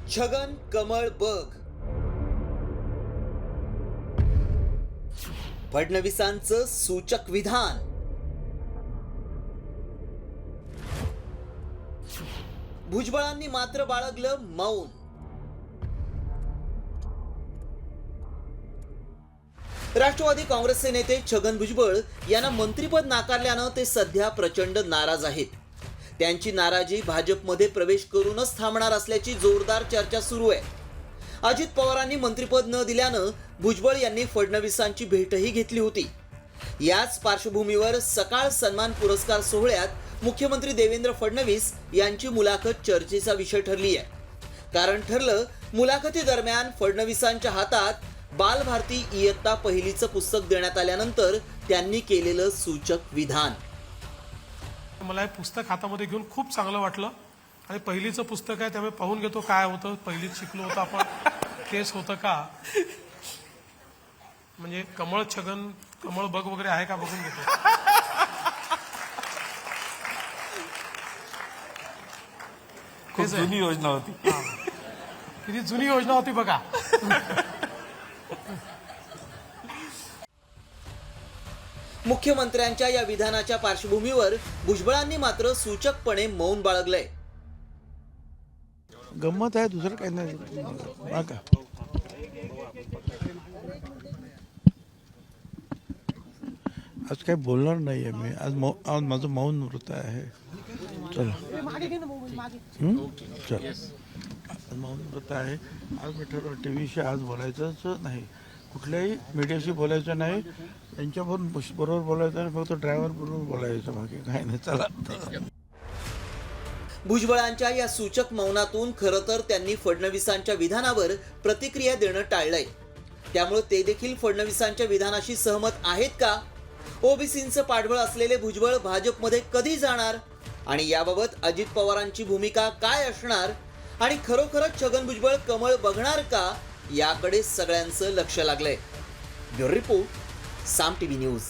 छगन कमळ बघ. फडणवीसांचं सूचक विधान. भुजबळांनी मात्र बाळगलं मौन. राष्ट्रवादी काँग्रेसचे नेते छगन भुजबळ यांना मंत्रिपद नाकारल्यानं ते सध्या प्रचंड नाराज आहेत. त्यांची नाराजी भाजपमध्ये प्रवेश करूनच थांबणार असल्याची जोरदार चर्चा सुरू आहे. अजित पवारांनी मंत्रिपद न दिल्यानं भुजबळ यांनी फडणवीसांची भेटही घेतली होती. याच पार्श्वभूमीवर सकाळ सन्मान पुरस्कार सोहळ्यात मुख्यमंत्री देवेंद्र फडणवीस यांची मुलाखत चर्चेचा विषय ठरली आहे. कारण ठरलं, मुलाखतीदरम्यान फडणवीसांच्या हातात बालभारती इयत्ता पहिलीचं पुस्तक देण्यात आल्यानंतर त्यांनी केलेलं सूचक विधान. मला हे पुस्तक हातामध्ये घेऊन खूप चांगलं वाटलं आणि पहिलीचं पुस्तक आहे त्यामुळे पाहून घेतो काय होतं. पहिलीच शिकलो होतं आपण, तेच होतं का, म्हणजे कमळ छगन कमळ बघ वगैरे आहे का बघून घेतो. खूप जुनी योजना होती. किती जुनी योजना होती बघा. मुख्यमंत्र्यांच्या या विधानाच्या पार्श्वभूमीवर भुजबळांनी मात्र सूचकपणे मौन बाळगलंय. गंमत आहे, दुसरं काही नाही. का आज काही बोलणार नाहीये मी. आज माझं मौन व्रत आहे. चला चल, आज मौन व्रत आहे. आज मी ठरवलं टीव्हीशी आज बोलायचंच नाही, कुठल्याही मीडियाशी बोलायचं नाही, त्यांच्याबरोबर बोलायचं नाही, फक्त ड्रायव्हर बरोबर बोलायचं, बाकी काही नाही. चला. भुजबळांच्या या सूचक मौनातून खरं तर त्यांनी फडणवीसांच्या विधानावर प्रतिक्रिया देणं टाळलंय. त्यामुळे ते देखील फडणवीसांच्या विधानाशी सहमत आहेत का? ओबीसींचं पाठबळ असलेले भुजबळ भाजपमध्ये कधी जाणार आणि याबाबत अजित पवारांची भूमिका काय असणार आणि खरोखरच छगन भुजबळ कमळ बघणार का, याकडे सगळ्यांचं लक्ष लागलंय. ब्युरो रिपोर्ट, साम टीव्ही न्यूज.